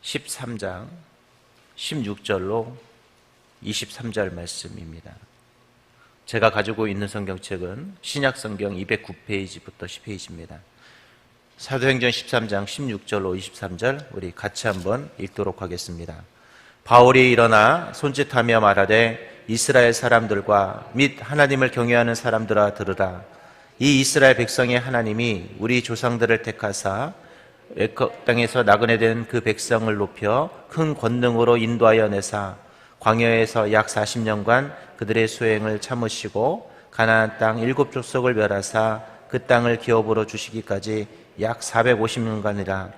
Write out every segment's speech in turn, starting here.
13장 16절로 23절 말씀입니다. 제가 가지고 있는 성경책은 신약성경 209페이지부터 10페이지입니다. 사도행전 13장 16절로 23절 우리 같이 한번 읽도록 하겠습니다. 바울이 일어나 손짓하며 말하되 이스라엘 사람들과 및 하나님을 경외하는 사람들아 들으라. 이 이스라엘 백성의 하나님이 우리 조상들을 택하사 애굽 땅에서 나그네 된 그 백성을 높여 큰 권능으로 인도하여 내사 광야에서 약 40년간 그들의 수행을 참으시고 가나안 땅 7족속을 멸하사 그 땅을 기업으로 주시기까지 약 450년간이라.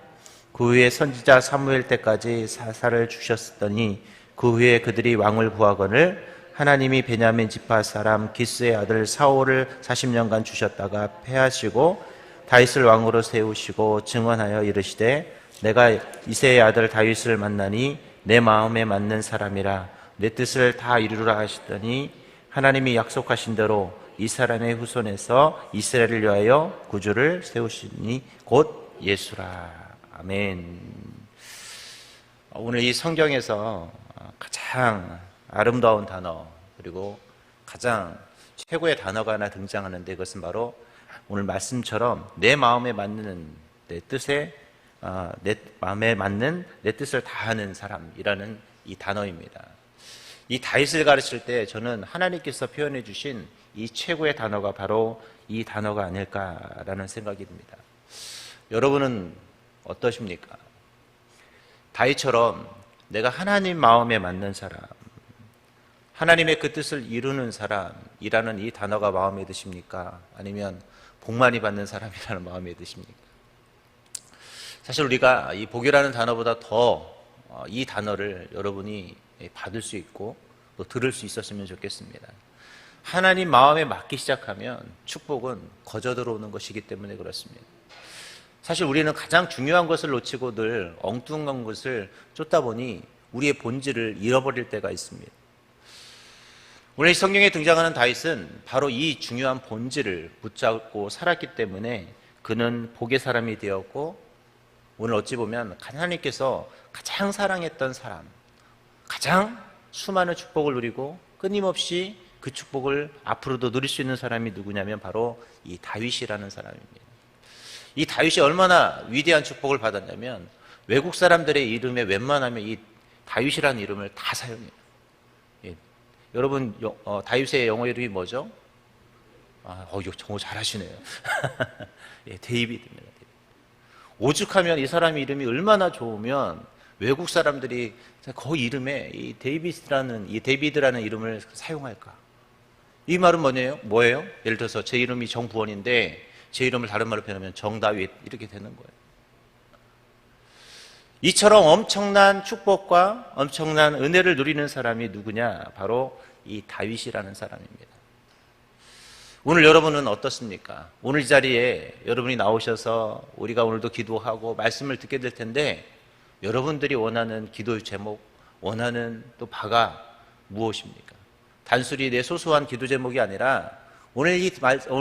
그 후에 선지자 사무엘 때까지 사사를 주셨더니 그 후에 그들이 왕을 구하거늘 하나님이 베냐민 지파 사람 기스의 아들 사울을 40년간 주셨다가 패하시고 다윗을 왕으로 세우시고 증언하여 이르시되 내가 이새의 아들 다윗을 만나니 내 마음에 맞는 사람이라 내 뜻을 다 이루라 하시더니 하나님이 약속하신 대로 이 사람의 후손에서 이스라엘을 위하여 구주를 세우시니 곧 예수라. 아멘. 오늘 이 성경에서 가장 아름다운 단어 그리고 가장 최고의 단어가 하나 등장하는데 그것은 바로 오늘 말씀처럼 내 마음에 맞는 내 뜻에 내 마음에 맞는 내 뜻을 다하는 사람이라는 이 단어입니다. 이 다윗을 가르칠 때 저는 하나님께서 표현해 주신 이 최고의 단어가 바로 이 단어가 아닐까라는 생각이 듭니다. 여러분은 어떠십니까? 다윗처럼 내가 하나님 마음에 맞는 사람, 하나님의 그 뜻을 이루는 사람이라는 이 단어가 마음에 드십니까? 아니면 복 많이 받는 사람이라는 마음에 드십니까? 사실 우리가 이 복이라는 단어보다 더 이 단어를 여러분이 받을 수 있고 또 들을 수 있었으면 좋겠습니다. 하나님 마음에 맞기 시작하면 축복은 거저 들어오는 것이기 때문에 그렇습니다. 사실 우리는 가장 중요한 것을 놓치고 늘 엉뚱한 것을 쫓다 보니 우리의 본질을 잃어버릴 때가 있습니다. 오늘 성경에 등장하는 다윗은 바로 이 중요한 본질을 붙잡고 살았기 때문에 그는 복의 사람이 되었고 오늘 어찌 보면 하나님께서 가장 사랑했던 사람, 가장 수많은 축복을 누리고 끊임없이 그 축복을 앞으로도 누릴 수 있는 사람이 누구냐면 바로 이 다윗이라는 사람입니다. 이 다윗이 얼마나 위대한 축복을 받았냐면 외국 사람들의 이름에 웬만하면 이 다윗이라는 이름을 다 사용해요. 예. 여러분 다윗의 영어 이름이 뭐죠? 정말 잘하시네요. 예, 데이비드입니다. 오죽하면 이 사람 이름이 얼마나 좋으면 외국 사람들이 거의 이름에 이 데이비드라는 이름을 사용할까? 이 말은 뭐예요? 예를 들어서 제 이름이 정부원인데 제 이름을 다른 말로 표현하면 정다윗 이렇게 되는 거예요. 이처럼 엄청난 축복과 엄청난 은혜를 누리는 사람이 누구냐? 바로 이 다윗이라는 사람입니다. 오늘 여러분은 어떻습니까? 오늘 이 자리에 여러분이 나오셔서 우리가 오늘도 기도하고 말씀을 듣게 될 텐데 여러분들이 원하는 기도의 제목, 원하는 또 바가 무엇입니까? 단순히 내 소소한 기도 제목이 아니라 오늘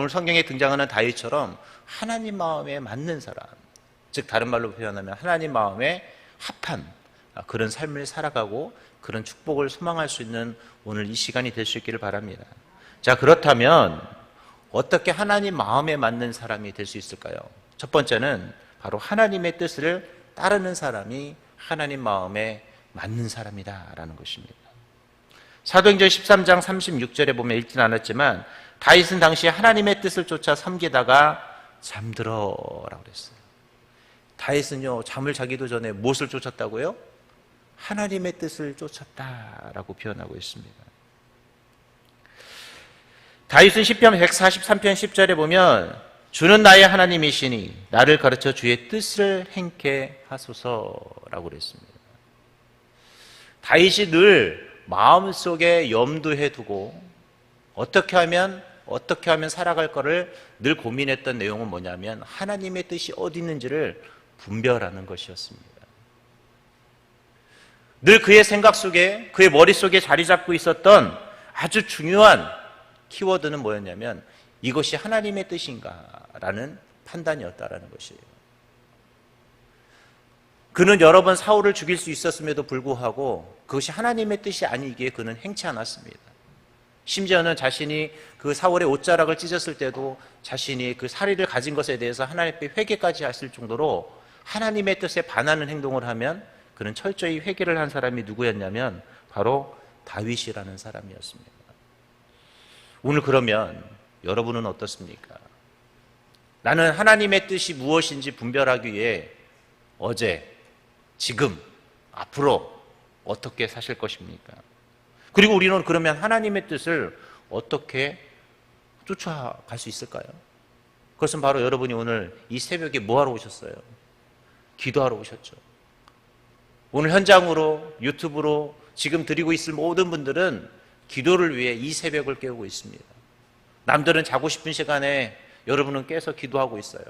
성경에 등장하는 다윗처럼 하나님 마음에 맞는 사람, 즉 다른 말로 표현하면 하나님 마음에 합한 그런 삶을 살아가고 그런 축복을 소망할 수 있는 오늘 이 시간이 될 수 있기를 바랍니다. 자, 그렇다면 어떻게 하나님 마음에 맞는 사람이 될 수 있을까요? 첫 번째는 바로 하나님의 뜻을 따르는 사람이 하나님 마음에 맞는 사람이다라는 것입니다. 사도행전 13장 36절에 보면 읽진 않았지만 다윗은 당시 하나님의 뜻을 쫓아 섬기다가 잠들어라고 그랬어요. 다윗은요 잠을 자기도 전에 무엇을 쫓았다고요? 하나님의 뜻을 쫓았다라고 표현하고 있습니다. 다윗은 시편 143편 10절에 보면 주는 나의 하나님이시니 나를 가르쳐 주의 뜻을 행케 하소서라고 그랬습니다. 다윗이 늘 마음속에 염두해 두고 어떻게 하면 살아갈 거를 늘 고민했던 내용은 뭐냐면 하나님의 뜻이 어디 있는지를 분별하는 것이었습니다. 늘 그의 생각 속에 그의 머릿속에 자리 잡고 있었던 아주 중요한 키워드는 뭐였냐면 이것이 하나님의 뜻인가라는 판단이었다라는 것이에요. 그는 여러 번 사울을 죽일 수 있었음에도 불구하고 그것이 하나님의 뜻이 아니기에 그는 행치 않았습니다. 심지어는 자신이 그 사울의 옷자락을 찢었을 때도 자신이 그 살인을 가진 것에 대해서 하나님 앞에 회개까지 했을 정도로 하나님의 뜻에 반하는 행동을 하면 그는 철저히 회개를 한 사람이 누구였냐면 바로 다윗이라는 사람이었습니다. 오늘 그러면 여러분은 어떻습니까? 나는 하나님의 뜻이 무엇인지 분별하기 위해 어제, 지금, 앞으로 어떻게 사실 것입니까? 그리고 우리는 그러면 하나님의 뜻을 어떻게 쫓아갈 수 있을까요? 그것은 바로 여러분이 오늘 이 새벽에 뭐하러 오셨어요? 기도하러 오셨죠. 오늘 현장으로, 유튜브로 지금 드리고 있을 모든 분들은 기도를 위해 이 새벽을 깨우고 있습니다. 남들은 자고 싶은 시간에 여러분은 깨서 기도하고 있어요.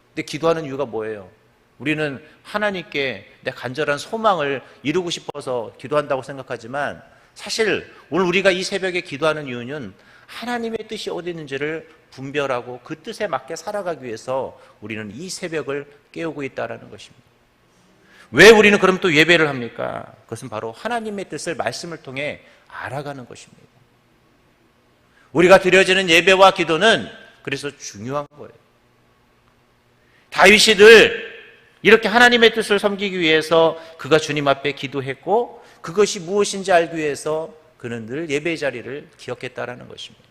근데 기도하는 이유가 뭐예요? 우리는 하나님께 내 간절한 소망을 이루고 싶어서 기도한다고 생각하지만 사실 오늘 우리가 이 새벽에 기도하는 이유는 하나님의 뜻이 어디 있는지를 분별하고 그 뜻에 맞게 살아가기 위해서 우리는 이 새벽을 깨우고 있다는 것입니다. 왜 우리는 그럼 또 예배를 합니까? 그것은 바로 하나님의 뜻을 말씀을 통해 알아가는 것입니다. 우리가 드려지는 예배와 기도는 그래서 중요한 거예요. 다윗이 늘 이렇게 하나님의 뜻을 섬기기 위해서 그가 주님 앞에 기도했고 그것이 무엇인지 알기 위해서 그는 늘 예배의 자리를 기억했다라는 것입니다.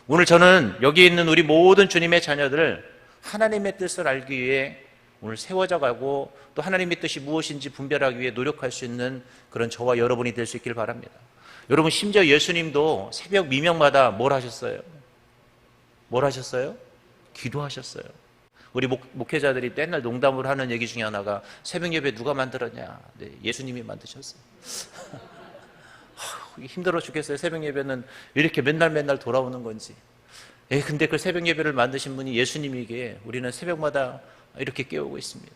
오늘 저는 여기 있는 우리 모든 주님의 자녀들 하나님의 뜻을 알기 위해 오늘 세워져 가고 또 하나님의 뜻이 무엇인지 분별하기 위해 노력할 수 있는 그런 저와 여러분이 될 수 있길 바랍니다. 여러분 심지어 예수님도 새벽 미명마다 뭘 하셨어요? 뭘 하셨어요? 기도하셨어요. 우리 목회자들이 맨날 농담으로 하는 얘기 중에 하나가 새벽 예배 누가 만들었냐? 네, 예수님이 만드셨어요. 힘들어 죽겠어요. 새벽 예배는 왜 이렇게 맨날 돌아오는 건지. 근데 그 새벽 예배를 만드신 분이 예수님이기에 우리는 새벽마다 이렇게 깨우고 있습니다.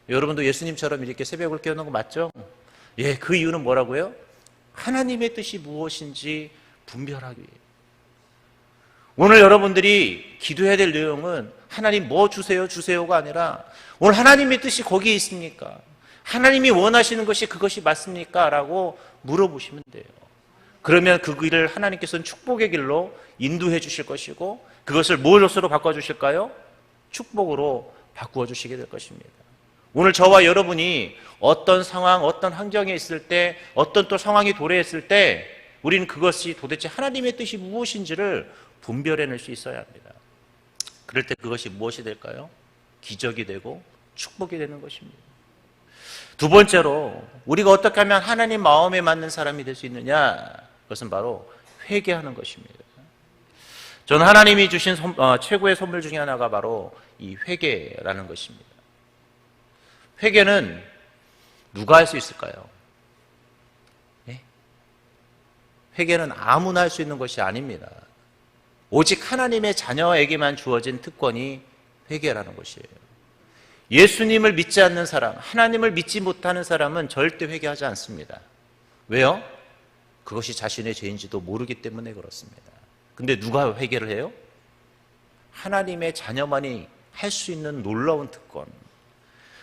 여러분도 예수님처럼 이렇게 새벽을 깨우는 거 맞죠? 그 이유는 뭐라고요? 하나님의 뜻이 무엇인지 분별하기 위해. 오늘 여러분들이 기도해야 될 내용은 하나님 뭐 주세요가 아니라 오늘 하나님의 뜻이 거기에 있습니까? 하나님이 원하시는 것이 그것이 맞습니까? 라고 물어보시면 돼요. 그러면 그 길을 하나님께서는 축복의 길로 인도해 주실 것이고 그것을 무엇으로 바꿔주실까요? 축복으로 바꾸어 주시게 될 것입니다. 오늘 저와 여러분이 어떤 상황, 어떤 환경에 있을 때 어떤 또 상황이 도래했을 때 우리는 그것이 도대체 하나님의 뜻이 무엇인지를 분별해낼 수 있어야 합니다. 그럴 때 그것이 무엇이 될까요? 기적이 되고 축복이 되는 것입니다. 두 번째로 우리가 어떻게 하면 하나님 마음에 맞는 사람이 될 수 있느냐? 그것은 바로 회개하는 것입니다. 저는 하나님이 주신 최고의 선물 중에 하나가 바로 이 회개라는 것입니다. 회개는 누가 할 수 있을까요? 회개는 아무나 할 수 있는 것이 아닙니다. 오직 하나님의 자녀에게만 주어진 특권이 회개라는 것이에요. 예수님을 믿지 않는 사람, 하나님을 믿지 못하는 사람은 절대 회개하지 않습니다. 왜요? 그것이 자신의 죄인지도 모르기 때문에 그렇습니다. 근데 누가 회개를 해요? 하나님의 자녀만이 할 수 있는 놀라운 특권.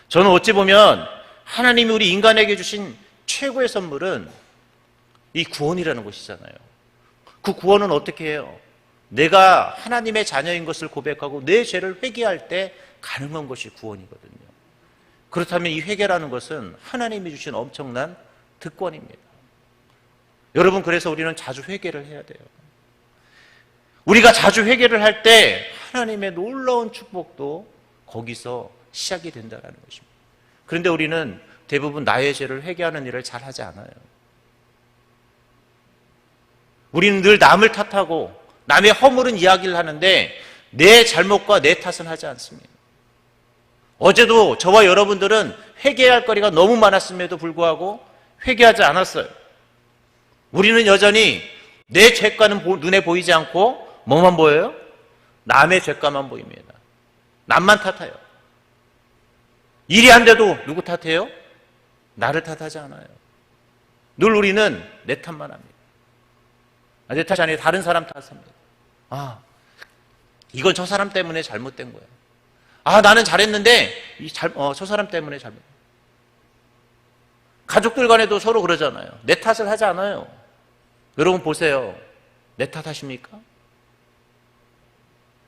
저는 어찌 보면 하나님이 우리 인간에게 주신 최고의 선물은 이 구원이라는 것이잖아요. 그 구원은 어떻게 해요? 내가 하나님의 자녀인 것을 고백하고 내 죄를 회개할 때 가능한 것이 구원이거든요. 그렇다면 이 회개라는 것은 하나님이 주신 엄청난 특권입니다. 여러분, 그래서 우리는 자주 회개를 해야 돼요. 우리가 자주 회개를 할 때 하나님의 놀라운 축복도 거기서 시작이 된다는 것입니다. 그런데 우리는 대부분 나의 죄를 회개하는 일을 잘 하지 않아요. 우리는 늘 남을 탓하고 남의 허물은 이야기를 하는데 내 잘못과 내 탓은 하지 않습니다. 어제도 저와 여러분들은 회개할 거리가 너무 많았음에도 불구하고 회개하지 않았어요. 우리는 여전히 내 죄가는 눈에 보이지 않고 뭐만 보여요? 남의 죄가만 보입니다. 남만 탓해요. 일이 안 돼도 누구 탓해요? 나를 탓하지 않아요. 늘 우리는 내 탓만 합니다. 내 탓이 아니라 다른 사람 탓합니다. 이건 저 사람 때문에 잘못된 거야. 아, 나는 잘했는데 저 사람 때문에 잘못. 가족들 간에도 서로 그러잖아요. 내 탓을 하지 않아요. 여러분 보세요. 내 탓하십니까?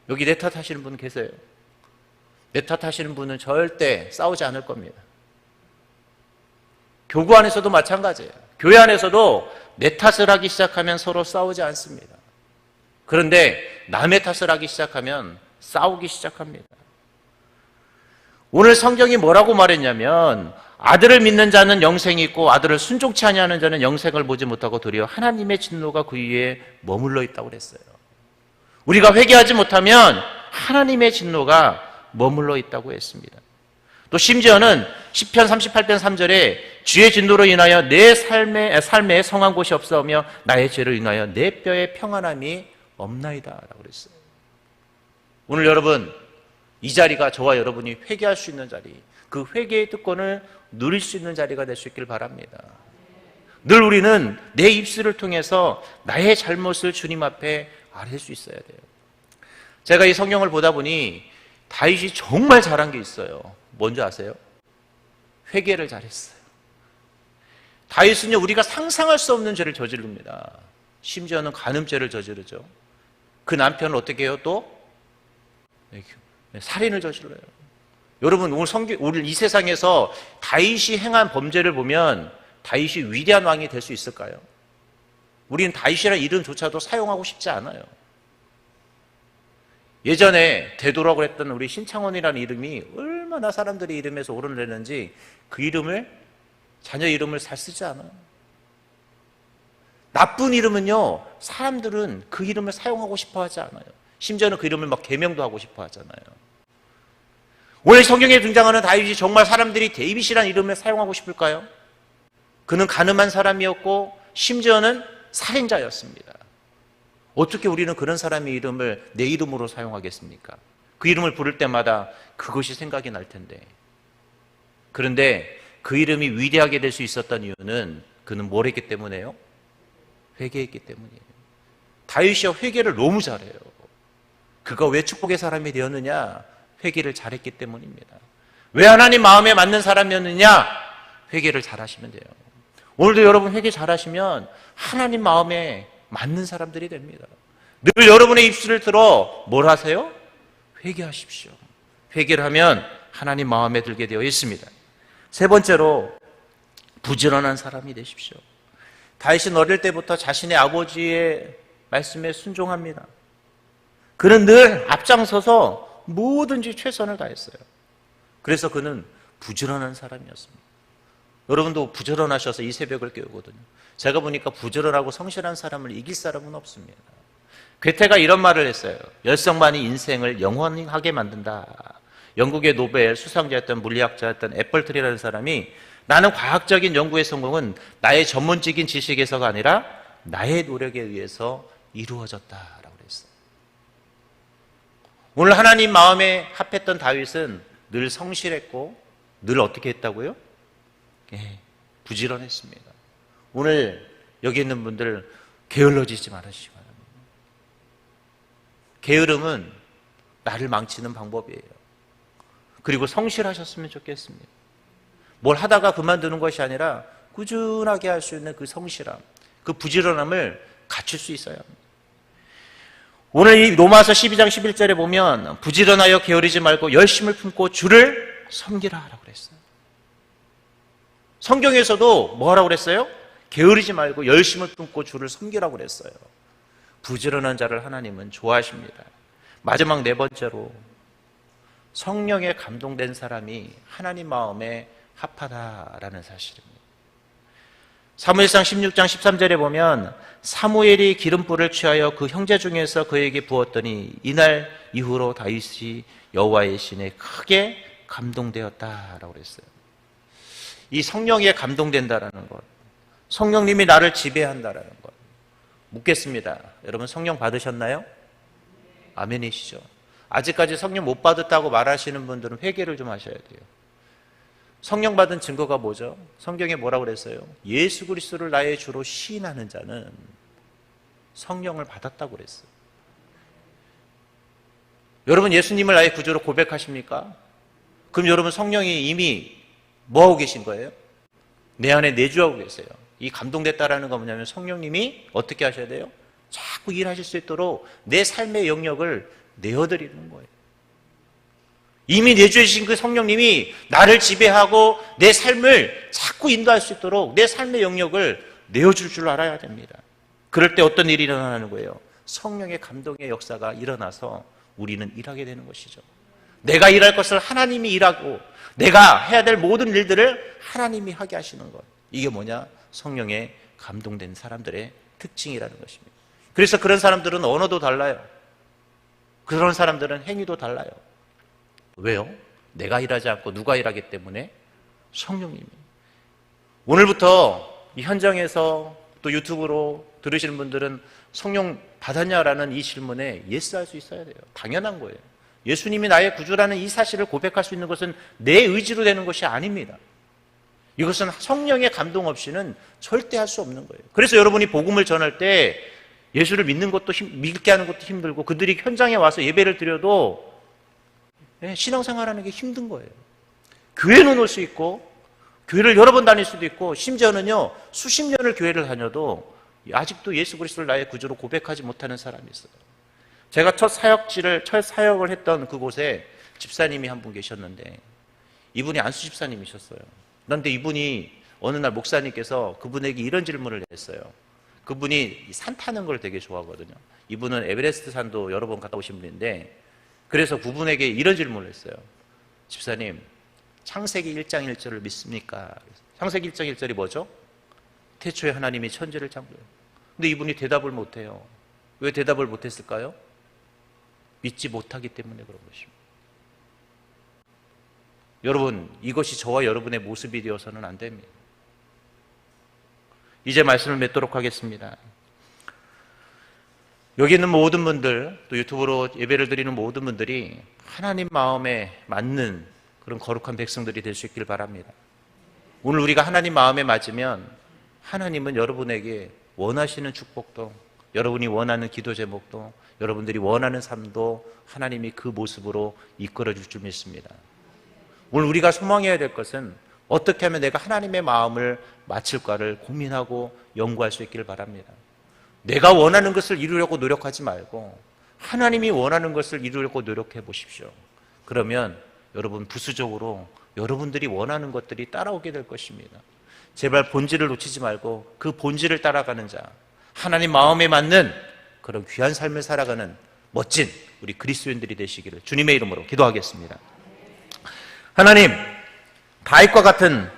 여기 내 탓하시는 분 계세요? 내 탓하시는 분은 절대 싸우지 않을 겁니다. 교구 안에서도 마찬가지예요. 교회 안에서도 내 탓을 하기 시작하면 서로 싸우지 않습니다. 그런데 남의 탓을 하기 시작하면 싸우기 시작합니다. 오늘 성경이 뭐라고 말했냐면 아들을 믿는 자는 영생이 있고 아들을 순종치 아니하는 자는 영생을 보지 못하고 도리어 하나님의 진노가 그 위에 머물러 있다고 그랬어요. 우리가 회개하지 못하면 하나님의 진노가 머물러 있다고 했습니다. 또 심지어는 시편 38편 3절에 주의 진노로 인하여 내 삶에 성한 곳이 없사오며 나의 죄를 인하여 내 뼈에 평안함이 없나이다 라고 그랬어요. 오늘 여러분 이 자리가 저와 여러분이 회개할 수 있는 자리, 그 회개의 특권을 누릴 수 있는 자리가 될 수 있길 바랍니다. 늘 우리는 내 입술을 통해서 나의 잘못을 주님 앞에 아뢰 수 있어야 돼요. 제가 이 성경을 보다 보니 다윗이 정말 잘한 게 있어요. 뭔지 아세요? 회개를 잘했어요. 다윗은요, 우리가 상상할 수 없는 죄를 저지릅니다. 심지어는 간음죄를 저지르죠. 그 남편을 어떻게 해요? 또 살인을 저질러요. 여러분 오늘 이 세상에서 다윗이 행한 범죄를 보면 다윗이 위대한 왕이 될 수 있을까요? 우리는 다윗이라는 이름조차도 사용하고 싶지 않아요. 예전에 대도라고 했던 우리 신창원이라는 이름이 얼마나 사람들이 이름에서 오르내는지 그 이름을, 자녀 이름을 잘 쓰지 않아요. 나쁜 이름은요, 사람들은 그 이름을 사용하고 싶어 하지 않아요. 심지어는 그 이름을 막 개명도 하고 싶어 하잖아요. 오늘 성경에 등장하는 다윗이 정말 사람들이 데이빗이라는 이름을 사용하고 싶을까요? 그는 가늠한 사람이었고 심지어는 살인자였습니다. 어떻게 우리는 그런 사람의 이름을 내 이름으로 사용하겠습니까? 그 이름을 부를 때마다 그것이 생각이 날 텐데. 그런데 그 이름이 위대하게 될 수 있었던 이유는 그는 뭘 했기 때문에요? 회개했기 때문이에요. 다윗이 회개를 너무 잘해요. 그가 왜 축복의 사람이 되었느냐? 회개를 잘했기 때문입니다. 왜 하나님 마음에 맞는 사람이었느냐? 회개를 잘하시면 돼요. 오늘도 여러분 회개 잘하시면 하나님 마음에 맞는 사람들이 됩니다. 늘 여러분의 입술을 들어 뭘 하세요? 회개하십시오. 회개를 하면 하나님 마음에 들게 되어 있습니다. 세 번째로 부지런한 사람이 되십시오. 다윗은 어릴 때부터 자신의 아버지의 말씀에 순종합니다. 그는 늘 앞장서서 뭐든지 최선을 다했어요. 그래서 그는 부지런한 사람이었습니다. 여러분도 부지런하셔서 이 새벽을 깨우거든요. 제가 보니까 부지런하고 성실한 사람을 이길 사람은 없습니다. 괴테가 이런 말을 했어요. 열성만이 인생을 영원하게 만든다. 영국의 노벨 수상자였던 물리학자였던 애플트리라는 사람이 나는 과학적인 연구의 성공은 나의 전문적인 지식에서가 아니라 나의 노력에 의해서 이루어졌다라고 그랬어요. 오늘 하나님 마음에 합했던 다윗은 늘 성실했고 늘 어떻게 했다고요? 부지런했습니다. 오늘 여기 있는 분들 게을러지지 마시기 바랍니다. 게으름은 나를 망치는 방법이에요. 그리고 성실하셨으면 좋겠습니다. 뭘 하다가 그만두는 것이 아니라 꾸준하게 할 수 있는 그 성실함, 그 부지런함을 갖출 수 있어야 합니다. 오늘 이 로마서 12장 11절에 보면 부지런하여 게으르지 말고 열심을 품고 주를 섬기라 라고 그랬어요. 성경에서도 뭐라고 그랬어요? 게으르지 말고 열심을 품고 주를 섬기라고 그랬어요. 부지런한 자를 하나님은 좋아하십니다. 마지막 네 번째로 성령에 감동된 사람이 하나님 마음에 합하다라는 사실입니다. 사무엘상 16장 13절에 보면 사무엘이 기름불을 취하여 그 형제 중에서 그에게 부었더니 이날 이후로 다윗이 여호와의 신에 크게 감동되었다라고 그랬어요. 이 성령에 감동된다라는 것, 성령님이 나를 지배한다라는 것. 묻겠습니다. 여러분 성령 받으셨나요? 아멘이시죠? 아직까지 성령 못 받았다고 말하시는 분들은 회개를 좀 하셔야 돼요. 성령 받은 증거가 뭐죠? 성경에 뭐라고 그랬어요? 예수 그리스도를 나의 주로 시인하는 자는 성령을 받았다고 그랬어요. 여러분 예수님을 나의 구주로 고백하십니까? 그럼 여러분 성령이 이미 뭐하고 계신 거예요? 내 안에 내주하고 계세요. 이 감동됐다라는 건 뭐냐면 성령님이 어떻게 하셔야 돼요? 자꾸 일하실 수 있도록 내 삶의 영역을 내어드리는 거예요. 이미 내주해 주신 그 성령님이 나를 지배하고 내 삶을 자꾸 인도할 수 있도록 내 삶의 영역을 내어줄 줄 알아야 됩니다. 그럴 때 어떤 일이 일어나는 거예요? 성령의 감동의 역사가 일어나서 우리는 일하게 되는 것이죠. 내가 일할 것을 하나님이 일하고 내가 해야 될 모든 일들을 하나님이 하게 하시는 것. 이게 뭐냐? 성령의 감동된 사람들의 특징이라는 것입니다. 그래서 그런 사람들은 언어도 달라요. 그런 사람들은 행위도 달라요. 왜요? 내가 일하지 않고 누가 일하기 때문에? 성령님이. 오늘부터 이 현장에서 또 유튜브로 들으시는 분들은 성령 받았냐라는 이 질문에 예스 할 수 있어야 돼요. 당연한 거예요. 예수님이 나의 구주라는 이 사실을 고백할 수 있는 것은 내 의지로 되는 것이 아닙니다. 이것은 성령의 감동 없이는 절대 할 수 없는 거예요. 그래서 여러분이 복음을 전할 때 예수를 믿는 것도 믿게 하는 것도 힘들고 그들이 현장에 와서 예배를 드려도 신앙생활하는 게 힘든 거예요. 교회는 올 수 있고 교회를 여러 번 다닐 수도 있고 심지어는요 수십 년을 교회를 다녀도 아직도 예수 그리스도를 나의 구주로 고백하지 못하는 사람이 있어요. 제가 첫 사역을 했던 그곳에 집사님이 한 분 계셨는데 이분이 안수 집사님이셨어요. 그런데 이분이 어느 날 목사님께서 그분에게 이런 질문을 했어요. 그분이 산 타는 걸 되게 좋아하거든요. 이분은 에베레스트 산도 여러 번 갔다 오신 분인데 그래서 그분에게 이런 질문을 했어요. 집사님, 창세기 1장 1절을 믿습니까? 창세기 1장 1절이 뭐죠? 태초에 하나님이 천지를 창조해요. 근데 이분이 대답을 못해요. 왜 대답을 못했을까요? 믿지 못하기 때문에 그런 것입니다. 여러분, 이것이 저와 여러분의 모습이 되어서는 안 됩니다. 이제 말씀을 맺도록 하겠습니다. 여기 있는 모든 분들, 또 유튜브로 예배를 드리는 모든 분들이 하나님 마음에 맞는 그런 거룩한 백성들이 될 수 있길 바랍니다. 오늘 우리가 하나님 마음에 맞으면 하나님은 여러분에게 원하시는 축복도, 여러분이 원하는 기도 제목도, 여러분들이 원하는 삶도 하나님이 그 모습으로 이끌어 줄 줄 믿습니다. 오늘 우리가 소망해야 될 것은 어떻게 하면 내가 하나님의 마음을 맞출까를 고민하고 연구할 수 있기를 바랍니다. 내가 원하는 것을 이루려고 노력하지 말고 하나님이 원하는 것을 이루려고 노력해 보십시오. 그러면 여러분 부수적으로 여러분들이 원하는 것들이 따라오게 될 것입니다. 제발 본질을 놓치지 말고 그 본질을 따라가는 자, 하나님 마음에 맞는 그런 귀한 삶을 살아가는 멋진 우리 그리스도인들이 되시기를 주님의 이름으로 기도하겠습니다. 하나님, 다윗과 같은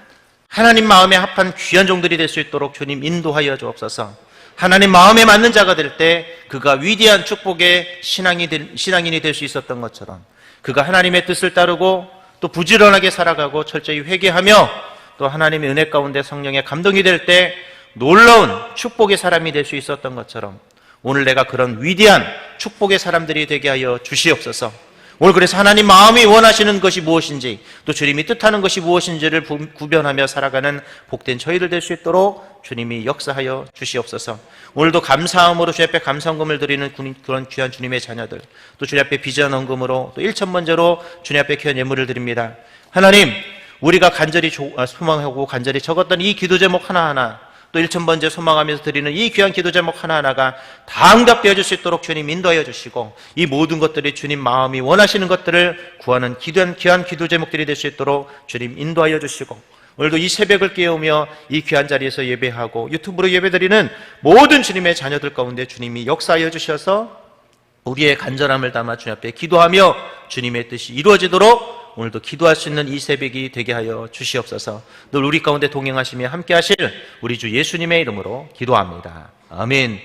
하나님 마음에 합한 귀한 종들이 될 수 있도록 주님 인도하여 주옵소서. 하나님 마음에 맞는 자가 될 때 그가 위대한 축복의 신앙인이 될 수 있었던 것처럼 그가 하나님의 뜻을 따르고 또 부지런하게 살아가고 철저히 회개하며 또 하나님의 은혜 가운데 성령의 감동이 될 때 놀라운 축복의 사람이 될 수 있었던 것처럼 오늘 내가 그런 위대한 축복의 사람들이 되게 하여 주시옵소서. 오늘 그래서 하나님 마음이 원하시는 것이 무엇인지 또 주님이 뜻하는 것이 무엇인지를 구별하며 살아가는 복된 저희들 될 수 있도록 주님이 역사하여 주시옵소서. 오늘도 감사함으로 주님 앞에 감사헌금을 드리는 그런 귀한 주님의 자녀들, 또 주님 앞에 비전 헌금으로 또 1,000번제로 주님 앞에 귀한 예물을 드립니다. 하나님, 우리가 간절히 소망하고 간절히 적었던 이 기도 제목 하나하나, 또 1,000번째 소망하면서 드리는 이 귀한 기도 제목 하나하나가 다 응답되어질 수 있도록 주님 인도하여 주시고 이 모든 것들이 주님 마음이 원하시는 것들을 구하는 귀한 기도 제목들이 될 수 있도록 주님 인도하여 주시고 오늘도 이 새벽을 깨우며 이 귀한 자리에서 예배하고 유튜브로 예배드리는 모든 주님의 자녀들 가운데 주님이 역사하여 주셔서 우리의 간절함을 담아 주님 앞에 기도하며 주님의 뜻이 이루어지도록 오늘도 기도할 수 있는 이 새벽이 되게 하여 주시옵소서. 늘 우리 가운데 동행하시며 함께 하실 우리 주 예수님의 이름으로 기도합니다. 아멘.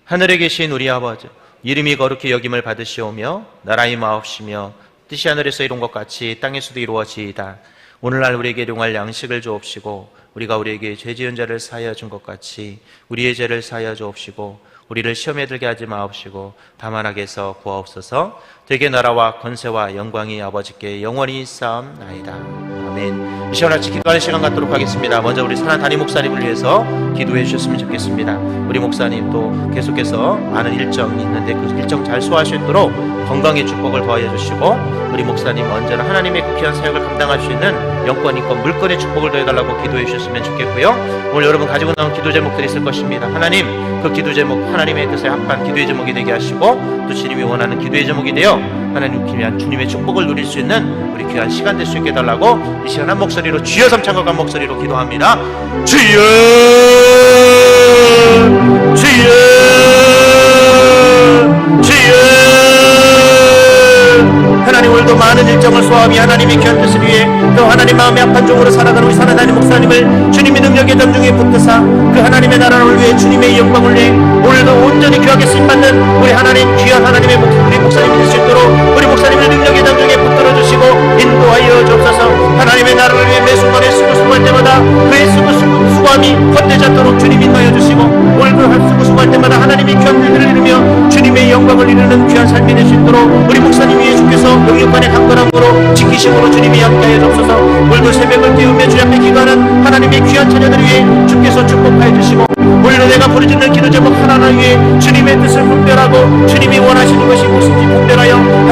하늘에 계신 우리 아버지, 이름이 거룩히 여김을 받으시오며 나라의 마옵시며 뜻이 하늘에서 이룬 것 같이 땅에서도 이루어지이다. 오늘날 우리에게 일용할 양식을 주옵시고 우리가 우리에게 죄 지은 자를 사하여 준 것 같이 우리의 죄를 사하여 주옵시고 우리를 시험에 들게 하지 마옵시고 다만 악에서 구하옵소서. 되게 나라와 권세와 영광이 아버지께 영원히 쌓옵나이다. 아멘. 이 시간 같이 기도하는 시간 갖도록 하겠습니다. 먼저 우리 사랑하는 담임 목사님을 위해서 기도해 주셨으면 좋겠습니다. 우리 목사님 또 계속해서 많은 일정이 있는데 그 일정 잘 소화할 수 있도록 건강의 축복을 더하여 주시고, 우리 목사님 언제나 하나님의 그 귀한 사역을 감당할 수 있는 영권, 인권, 물권의 축복을 더해달라고 기도해 주셨으면 좋겠고요. 오늘 여러분 가지고 나온 기도 제목들이 있을 것입니다. 하나님, 그 기도 제목 하나님의 뜻에 합한 기도의 제목이 되게 하시고, 또 주님이 원하는 기도의 제목이 되어 하나님 귀한 주님의 축복을 누릴 수 있는 우리 귀한 시간 될 수 있게 해달라고 이 시간 한 목소리로 주여 삼창각한 목소리로 기도합니다. 주여 주여 주여. 하나님, 오늘도 많은 일정을 소화하며 하나님의 귀한 뜻을 위해 또 하나님 마음의 합한 종으로 살아가는 우리 사랑하는 목사님을 주님의 능력의 담중에 붙드사 그 하나님의 나라를 위해 주님의 영광을 위해 오늘도 온전히 귀하게 쓰임받는 우리 하나님 귀한 하나님의 우리 목사님이 될 수 있도록 우리 목사님을 능력의 담중에 붙들어 주시고 인도하여 주옵소서. 하나님의 나라를 위해 매 순간에 수고할 때마다 그의 수고함이 헛되지 않도록 주님 인도하여 주시고, 오늘도 수고할 때마다 하나님의 귀한 일들을 이루며 주님의 영광을 이루는 귀한 삶이 될 수 있도록 우리 목사님 위에 주께서 영육간의 강건함으로 지키심으로 주님이 함께하여 주옵소서. 오늘도 새벽을 깨우며 주 앞에 기도하는 하나님의 귀한 자녀들 위해 주께서 축복하여 주시고, 오늘도 내가 부르짖는 기도 제목 하나하나 위해 주님의 뜻을 분별하고 주님이 원하시는 것이 무엇인지 분별하여